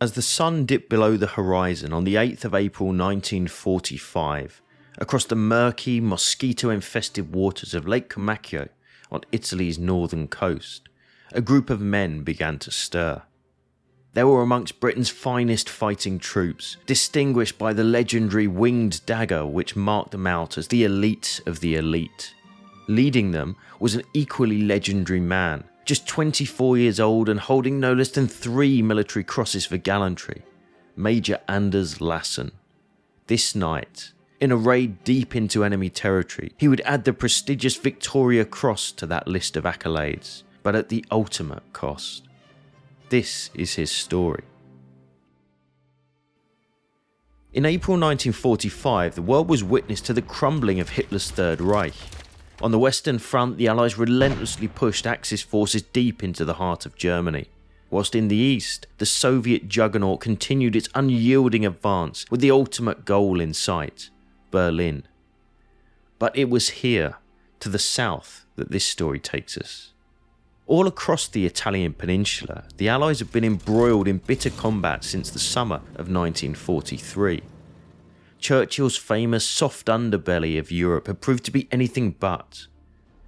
As the sun dipped below the horizon on the 8th of April 1945, across the murky, mosquito-infested waters of Lake Comacchio on Italy's northern coast, a group of men began to stir. They were amongst Britain's finest fighting troops, distinguished by the legendary winged dagger which marked them out as the elite of the elite. Leading them was an equally legendary man, just 24 years old and holding no less than 3 military crosses for gallantry, Major Anders Lassen. This night, in a raid deep into enemy territory, he would add the prestigious Victoria Cross to that list of accolades, but at the ultimate cost. This is his story. In April 1945, the world was witness to the crumbling of Hitler's Third Reich. On the Western Front, the Allies relentlessly pushed Axis forces deep into the heart of Germany, whilst in the East, the Soviet juggernaut continued its unyielding advance with the ultimate goal in sight, Berlin. But it was here, to the south, that this story takes us. All across the Italian peninsula, the Allies have been embroiled in bitter combat since the summer of 1943. Churchill's famous soft underbelly of Europe had proved to be anything but.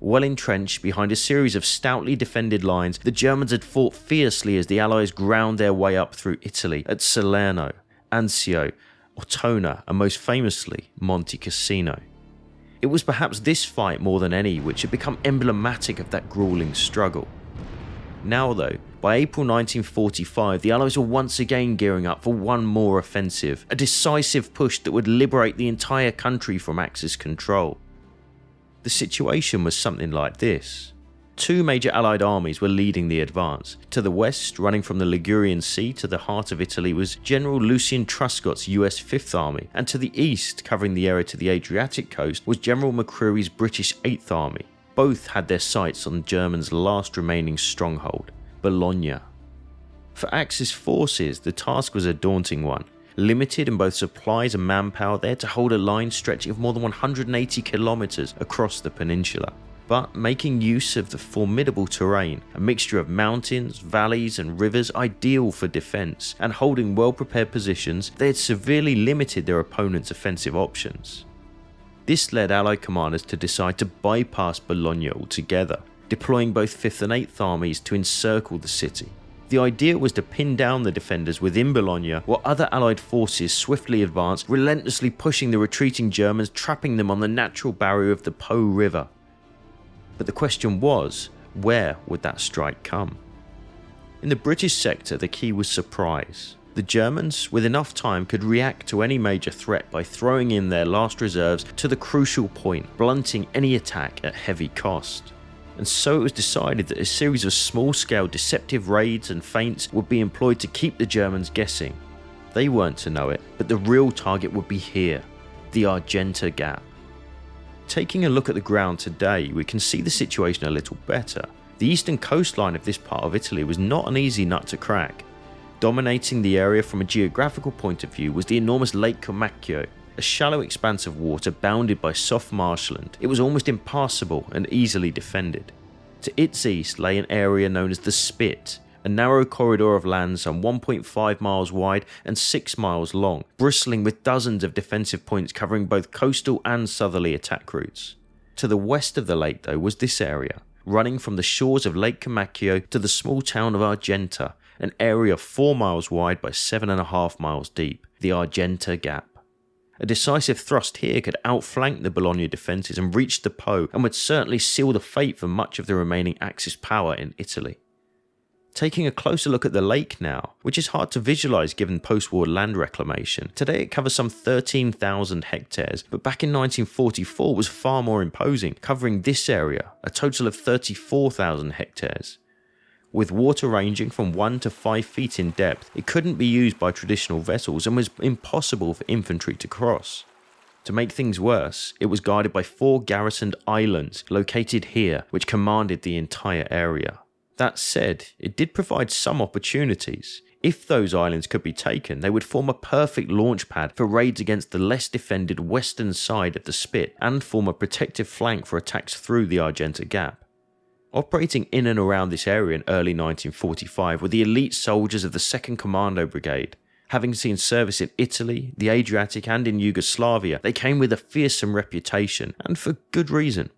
Well entrenched behind a series of stoutly defended lines, the Germans had fought fiercely as the Allies ground their way up through Italy at Salerno, Anzio, Ortona and most famously Monte Cassino. It was perhaps this fight more than any which had become emblematic of that grueling struggle. Now though, by April 1945, the Allies were once again gearing up for one more offensive, a decisive push that would liberate the entire country from Axis control. The situation was something like this. 2 major Allied armies were leading the advance. To the west, running from the Ligurian Sea to the heart of Italy, was General Lucien Truscott's US Fifth Army, and to the east, covering the area to the Adriatic coast, was General McCreary's British Eighth Army. Both had their sights on Germany's last remaining stronghold, Bologna. For Axis forces, the task was a daunting one. Limited in both supplies and manpower, they had to hold a line stretching of more than 180 kilometres across the peninsula. But making use of the formidable terrain, a mixture of mountains, valleys and rivers ideal for defence, and holding well-prepared positions, they had severely limited their opponent's offensive options. This led Allied commanders to decide to bypass Bologna altogether, deploying both 5th and 8th armies to encircle the city. The idea was to pin down the defenders within Bologna while other Allied forces swiftly advanced, relentlessly pushing the retreating Germans, trapping them on the natural barrier of the Po River. But the question was, where would that strike come? In the British sector, the key was surprise. The Germans, with enough time, could react to any major threat by throwing in their last reserves to the crucial point, blunting any attack at heavy cost. And so it was decided that a series of small-scale deceptive raids and feints would be employed to keep the Germans guessing. They weren't to know it, but the real target would be here, the Argenta Gap. Taking a look at the ground today, we can see the situation a little better. The eastern coastline of this part of Italy was not an easy nut to crack. Dominating the area from a geographical point of view was the enormous Lake Comacchio, a shallow expanse of water bounded by soft marshland. It was almost impassable and easily defended. To its east lay an area known as the Spit, a narrow corridor of land some 1.5 miles wide and 6 miles long, bristling with dozens of defensive points covering both coastal and southerly attack routes. To the west of the lake though was this area, running from the shores of Lake Comacchio to the small town of Argenta, an area 4 miles wide by 7.5 miles deep, the Argenta Gap. A decisive thrust here could outflank the Bologna defences and reach the Po, and would certainly seal the fate for much of the remaining Axis power in Italy. Taking a closer look at the lake now, which is hard to visualise given post-war land reclamation, today it covers some 13,000 hectares, but back in 1944 was far more imposing, covering this area, a total of 34,000 hectares. With water ranging from 1 to 5 feet in depth, it couldn't be used by traditional vessels and was impossible for infantry to cross. To make things worse, it was guarded by 4 garrisoned islands located here, which commanded the entire area. That said, it did provide some opportunities. If those islands could be taken, they would form a perfect launch pad for raids against the less defended western side of the Spit and form a protective flank for attacks through the Argenta Gap. Operating in and around this area in early 1945 were the elite soldiers of the 2nd Commando Brigade. Having seen service in Italy, the Adriatic and in Yugoslavia, they came with a fearsome reputation, and for good reason.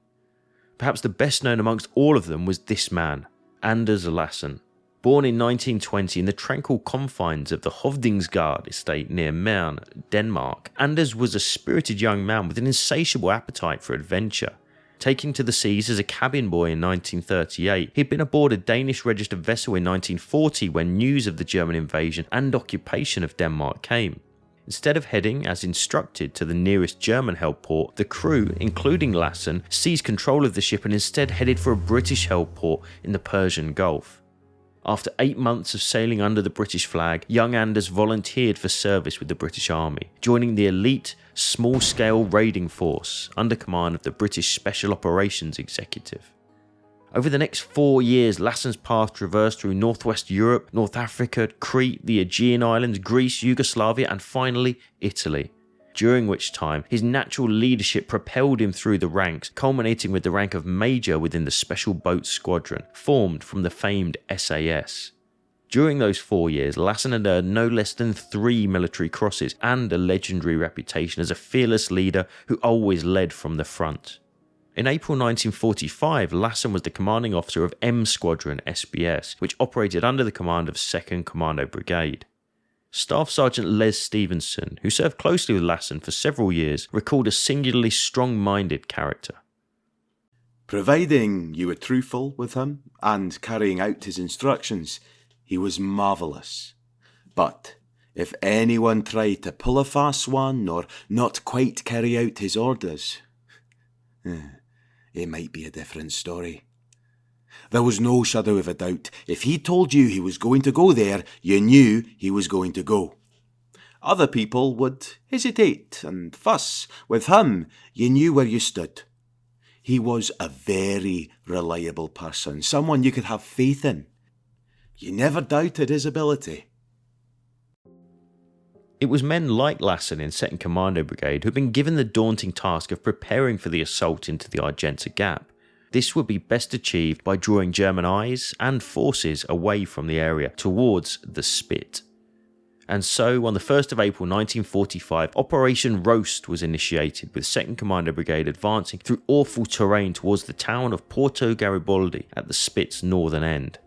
Perhaps the best known amongst all of them was this man, Anders Lassen. Born in 1920 in the tranquil confines of the Hovdingsgard estate near Mern, Denmark, Anders was a spirited young man with an insatiable appetite for adventure. Taking to the seas as a cabin boy in 1938, he'd been aboard a Danish registered vessel in 1940 when news of the German invasion and occupation of Denmark came. Instead of heading, as instructed, to the nearest German-held port, the crew, including Lassen, seized control of the ship and instead headed for a British-held port in the Persian Gulf. After 8 months of sailing under the British flag, young Anders volunteered for service with the British Army, joining the elite, small-scale raiding force under command of the British Special Operations Executive. Over the next 4 years, Lassen's path traversed through northwest Europe, North Africa, Crete, the Aegean Islands, Greece, Yugoslavia, and finally Italy, during which time his natural leadership propelled him through the ranks, culminating with the rank of Major within the Special Boat Squadron, formed from the famed SAS. During those 4 years, Lassen had earned no less than 3 military crosses and a legendary reputation as a fearless leader who always led from the front. In April 1945, Lassen was the commanding officer of M Squadron SBS, which operated under the command of 2nd Commando Brigade. Staff Sergeant Les Stevenson, who served closely with Lassen for several years, recalled a singularly strong-minded character. Providing you were truthful with him and carrying out his instructions, he was marvellous. But if anyone tried to pull a fast one or not quite carry out his orders, it might be a different story. There was no shadow of a doubt. If he told you he was going to go there, you knew he was going to go. Other people would hesitate and fuss. With him, you knew where you stood. He was a very reliable person, someone you could have faith in. You never doubted his ability. It was men like Lassen in 2nd Commando Brigade who had been given the daunting task of preparing for the assault into the Argenta Gap. This would be best achieved by drawing German eyes and forces away from the area towards the Spit. And so, on the 1st of April 1945, Operation Roast was initiated, with 2nd Commando Brigade advancing through awful terrain towards the town of Porto Garibaldi at the Spit's northern end.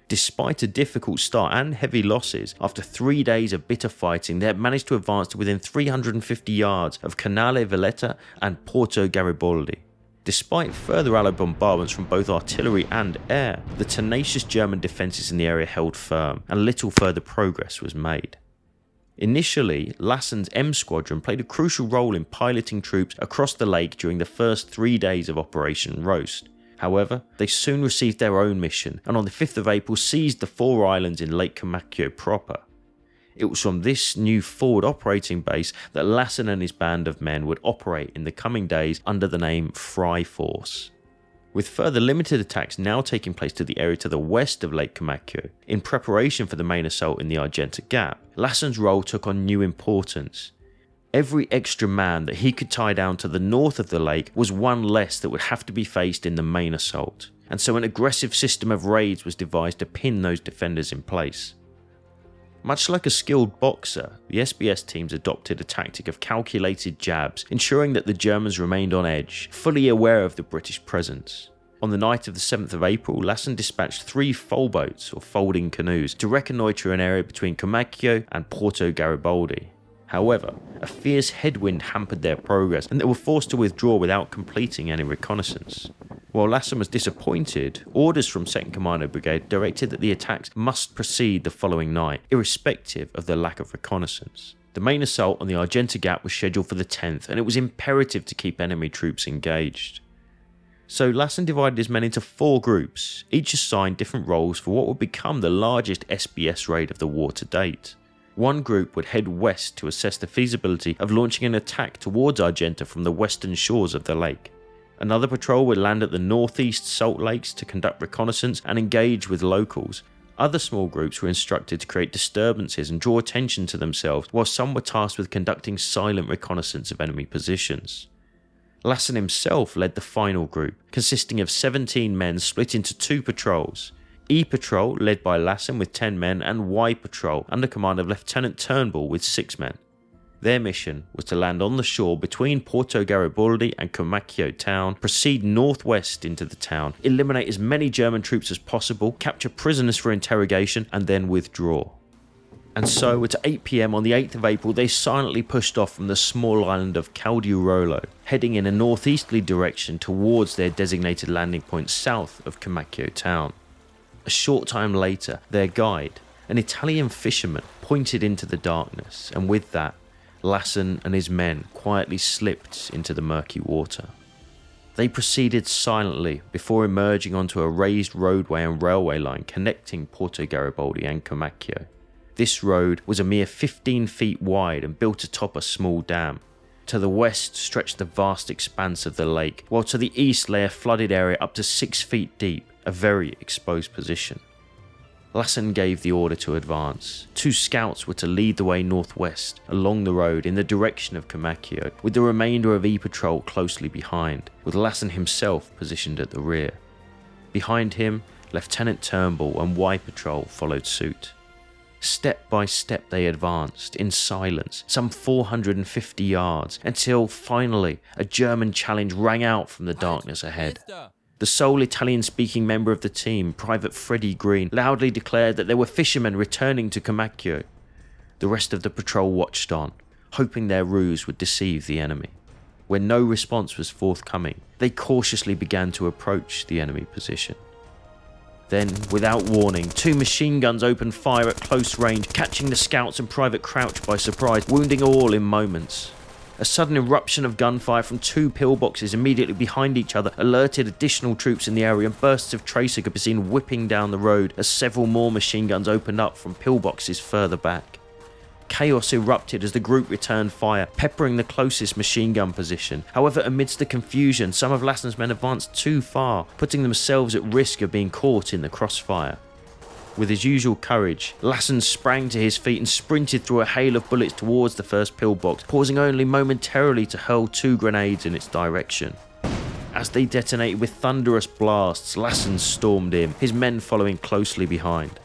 Despite a difficult start and heavy losses, after 3 days of bitter fighting, they had managed to advance to within 350 yards of Canale Valletta and Porto Garibaldi. Despite further Allied bombardments from both artillery and air, the tenacious German defences in the area held firm, and little further progress was made. Initially, Lassen's M Squadron played a crucial role in piloting troops across the lake during the first 3 days of Operation Roast. However, they soon received their own mission, and on the 5th of April seized the 4 islands in Lake Comacchio proper. It was from this new forward operating base that Lassen and his band of men would operate in the coming days under the name Fry Force. With further limited attacks now taking place to the area to the west of Lake Comacchio, in preparation for the main assault in the Argenta Gap, Lassen's role took on new importance. Every extra man that he could tie down to the north of the lake was one less that would have to be faced in the main assault, and so an aggressive system of raids was devised to pin those defenders in place. Much like a skilled boxer, the SBS teams adopted a tactic of calculated jabs, ensuring that the Germans remained on edge, fully aware of the British presence. On the night of the 7th of April, Lassen dispatched 3 foalboats, or folding canoes, to reconnoitre an area between Comacchio and Porto Garibaldi. However, a fierce headwind hampered their progress, and they were forced to withdraw without completing any reconnaissance. While Lassen was disappointed, orders from 2nd Commando Brigade directed that the attacks must proceed the following night, irrespective of the lack of reconnaissance. The main assault on the Argenta Gap was scheduled for the 10th, and it was imperative to keep enemy troops engaged. So Lassen divided his men into 4 groups, each assigned different roles for what would become the largest SBS raid of the war to date. One group would head west to assess the feasibility of launching an attack towards Argenta from the western shores of the lake. Another patrol would land at the northeast Salt Lakes to conduct reconnaissance and engage with locals. Other small groups were instructed to create disturbances and draw attention to themselves, while some were tasked with conducting silent reconnaissance of enemy positions. Lassen himself led the final group, consisting of 17 men split into 2 patrols. E Patrol led by Lassen with 10 men and Y Patrol under command of Lieutenant Turnbull with 6 men. Their mission was to land on the shore between Porto Garibaldi and Comacchio town, proceed northwest into the town, eliminate as many German troops as possible, capture prisoners for interrogation, and then withdraw. And so at 8 PM on the 8th of April they silently pushed off from the small island of Caldiarolo, heading in a northeasterly direction towards their designated landing point south of Comacchio town. A short time later, their guide, an Italian fisherman, pointed into the darkness, and with that, Lassen and his men quietly slipped into the murky water. They proceeded silently before emerging onto a raised roadway and railway line connecting Porto Garibaldi and Comacchio. This road was a mere 15 feet wide and built atop a small dam. To the west stretched the vast expanse of the lake, while to the east lay a flooded area up to 6 feet deep, a very exposed position. Lassen gave the order to advance. 2 scouts were to lead the way northwest, along the road in the direction of Comacchio, with the remainder of E Patrol closely behind, with Lassen himself positioned at the rear. Behind him, Lieutenant Turnbull and Y Patrol followed suit. Step by step they advanced, in silence, some 450 yards, until finally a German challenge rang out from the darkness ahead. The sole Italian-speaking member of the team, Private Freddie Green, loudly declared that there were fishermen returning to Comacchio. The rest of the patrol watched on, hoping their ruse would deceive the enemy. When no response was forthcoming, they cautiously began to approach the enemy position. Then, without warning, 2 machine guns opened fire at close range, catching the scouts and Private Crouch by surprise, wounding all in moments. A sudden eruption of gunfire from 2 pillboxes immediately behind each other alerted additional troops in the area, and bursts of tracer could be seen whipping down the road as several more machine guns opened up from pillboxes further back. Chaos erupted as the group returned fire, peppering the closest machine gun position. However, amidst the confusion, some of Lassen's men advanced too far, putting themselves at risk of being caught in the crossfire. With his usual courage, Lassen sprang to his feet and sprinted through a hail of bullets towards the first pillbox, pausing only momentarily to hurl 2 grenades in its direction. As they detonated with thunderous blasts, Lassen stormed in, his men following closely behind.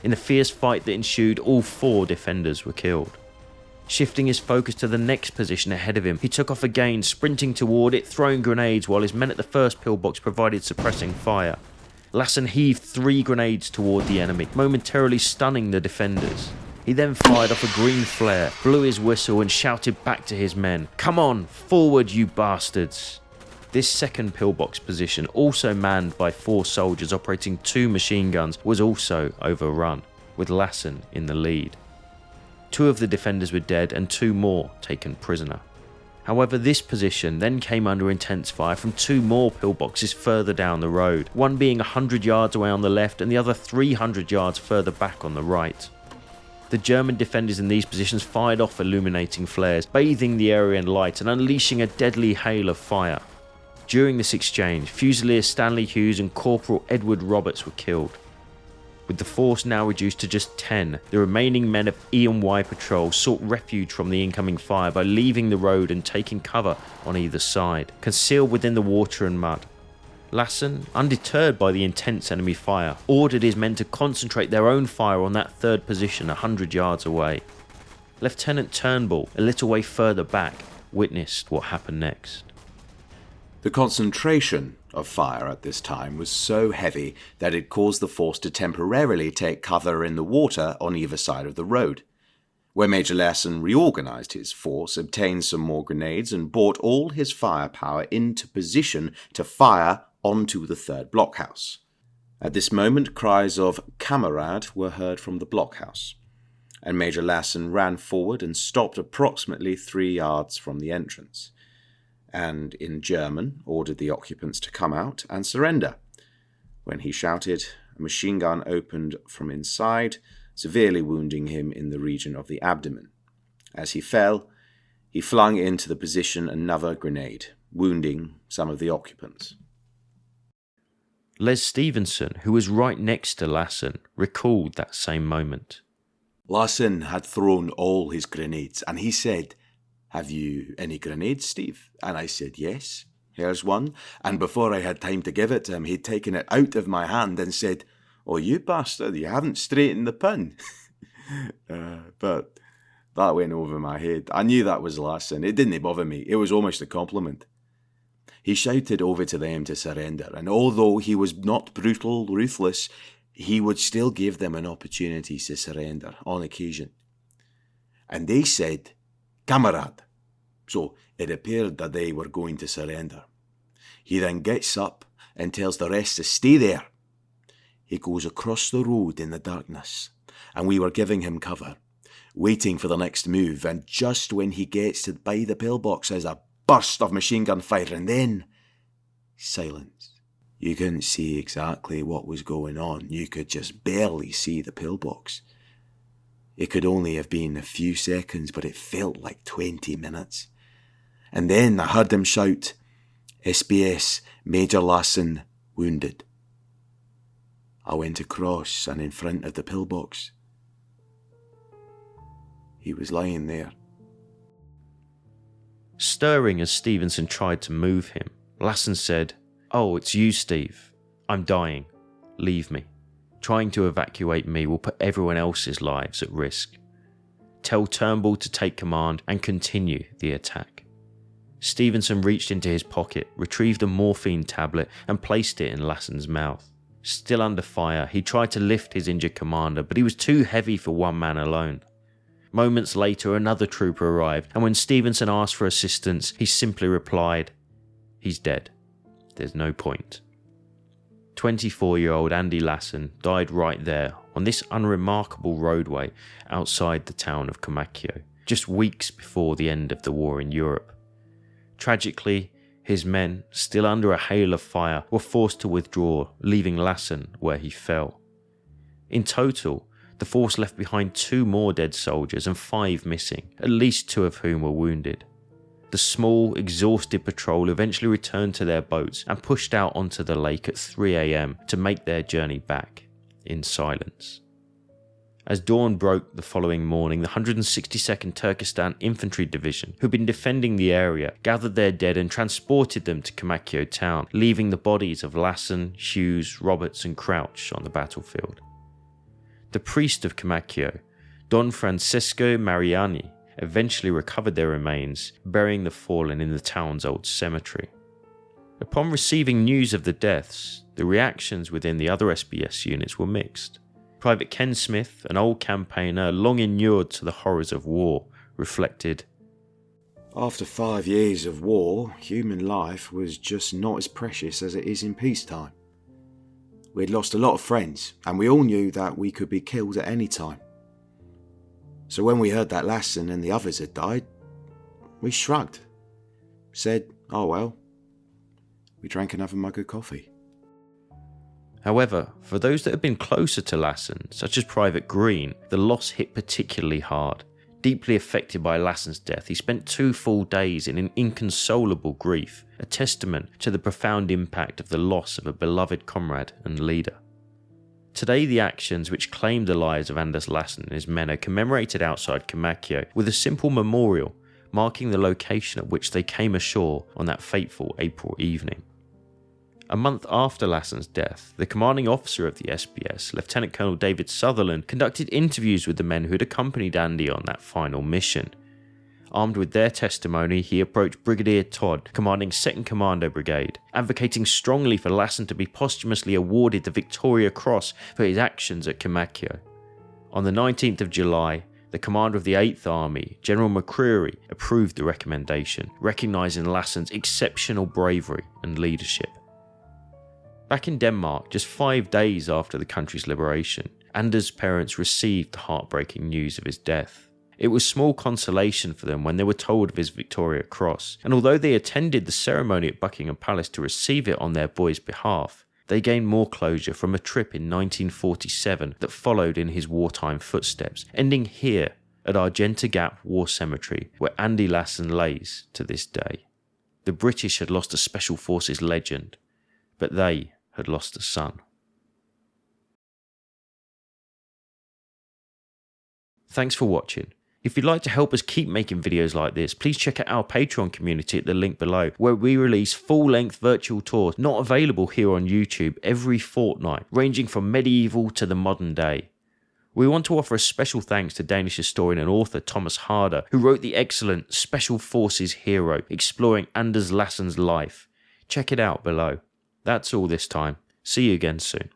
In the fierce fight that ensued, all 4 defenders were killed. Shifting his focus to the next position ahead of him, he took off again, sprinting toward it, throwing grenades while his men at the first pillbox provided suppressing fire. Lassen heaved 3 grenades toward the enemy, momentarily stunning the defenders. He then fired off a green flare, blew his whistle and shouted back to his men, "Come on, forward you bastards!" This second pillbox position, also manned by 4 soldiers operating 2 machine guns, was also overrun, with Lassen in the lead. 2 of the defenders were dead and 2 more taken prisoner. However, this position then came under intense fire from 2 more pillboxes further down the road, one being 100 yards away on the left and the other 300 yards further back on the right. The German defenders in these positions fired off illuminating flares, bathing the area in light and unleashing a deadly hail of fire. During this exchange, Fusilier Stanley Hughes and Corporal Edward Roberts were killed. With the force now reduced to just 10, the remaining men of E and Y Patrol sought refuge from the incoming fire by leaving the road and taking cover on either side, concealed within the water and mud. Lassen, undeterred by the intense enemy fire, ordered his men to concentrate their own fire on that third position 100 yards away. Lieutenant Turnbull, a little way further back, witnessed what happened next. The concentration of fire at this time was so heavy that it caused the force to temporarily take cover in the water on either side of the road, where Major Lassen reorganized his force, obtained some more grenades, and brought all his firepower into position to fire onto the 3rd blockhouse. At this moment, cries of "Kamerad" were heard from the blockhouse, and Major Lassen ran forward and stopped approximately 3 yards from the entrance, and in German ordered the occupants to come out and surrender. When he shouted, a machine gun opened from inside, severely wounding him in the region of the abdomen. As he fell, he flung into the position another grenade, wounding some of the occupants. Les Stevenson, who was right next to Lassen, recalled that same moment. Lassen had thrown all his grenades, and he said, "Have you any grenades, Steve?" And I said, "Yes, here's one." And before I had time to give it to him, he'd taken it out of my hand and said, "Oh, you bastard, you haven't straightened the pin." But that went over my head. I knew that was Lassen. It didn't bother me. It was almost a compliment. He shouted over to them to surrender, and although he was not brutal, ruthless, he would still give them an opportunity to surrender on occasion. And they said, "Kamerad." So it appeared that they were going to surrender. He then gets up and tells the rest to stay there. He goes across the road in the darkness, and we were giving him cover, waiting for the next move, and just when he gets to by the pillbox, there's a burst of machine gun fire, and then silence. You couldn't see exactly what was going on. You could just barely see the pillbox. It could only have been a few seconds, but it felt like 20 minutes. And then I heard him shout, "SBS, Major Lassen, wounded." I went across and in front of the pillbox. He was lying there. Stirring as Stevenson tried to move him, Lassen said, "Oh, it's you, Steve. I'm dying. Leave me. Trying to evacuate me will put everyone else's lives at risk. Tell Turnbull to take command and continue the attack." Stevenson reached into his pocket, retrieved a morphine tablet and placed it in Lassen's mouth. Still under fire, he tried to lift his injured commander, but he was too heavy for one man alone. Moments later, another trooper arrived, and when Stevenson asked for assistance, he simply replied, "He's dead. There's no point." 24-year-old Andy Lassen died right there on this unremarkable roadway outside the town of Comacchio, just weeks before the end of the war in Europe. Tragically, his men, still under a hail of fire, were forced to withdraw, leaving Lassen where he fell. In total, the force left behind 2 more dead soldiers and 5 missing, at least 2 of whom were wounded. The small, exhausted patrol eventually returned to their boats and pushed out onto the lake at 3 a.m. to make their journey back, in silence. As dawn broke the following morning, the 162nd Turkestan Infantry Division, who'd been defending the area, gathered their dead and transported them to Comacchio town, leaving the bodies of Lassen, Hughes, Roberts and Crouch on the battlefield. The priest of Comacchio, Don Francesco Mariani, eventually recovered their remains, burying the fallen in the town's old cemetery. Upon receiving news of the deaths, the reactions within the other SBS units were mixed. Private Ken Smith, an old campaigner long inured to the horrors of war, reflected, "After 5 years of war, human life was just not as precious as it is in peacetime. We'd lost a lot of friends, and we all knew that we could be killed at any time. So when we heard that Lassen and the others had died, we shrugged, said, oh well. We drank another mug of coffee." However, for those that had been closer to Lassen, such as Private Green, the loss hit particularly hard. Deeply affected by Lassen's death, he spent 2 full days in an inconsolable grief, a testament to the profound impact of the loss of a beloved comrade and leader. Today, the actions which claimed the lives of Anders Lassen and his men are commemorated outside Comacchio with a simple memorial marking the location at which they came ashore on that fateful April evening. A month after Lassen's death, the commanding officer of the SBS, Lieutenant Colonel David Sutherland, conducted interviews with the men who had accompanied Andy on that final mission. Armed with their testimony, he approached Brigadier Todd, commanding 2nd Commando Brigade, advocating strongly for Lassen to be posthumously awarded the Victoria Cross for his actions at Comacchio. On the 19th of July, the commander of the 8th Army, General McCreary, approved the recommendation, recognising Lassen's exceptional bravery and leadership. Back in Denmark, just 5 days after the country's liberation, Anders' parents received the heartbreaking news of his death. It was small consolation for them when they were told of his Victoria Cross, and although they attended the ceremony at Buckingham Palace to receive it on their boy's behalf, they gained more closure from a trip in 1947 that followed in his wartime footsteps, ending here at Argenta Gap War Cemetery, where Andy Lassen lays to this day. The British had lost a Special Forces legend, but they had lost a son. Thanks for watching. If you'd like to help us keep making videos like this, please check out our Patreon community at the link below, where we release full-length virtual tours not available here on YouTube every fortnight, ranging from medieval to the modern day. We want to offer a special thanks to Danish historian and author Thomas Harder, who wrote the excellent Special Forces Hero, exploring Anders Lassen's life. Check it out below. That's all this time. See you again soon.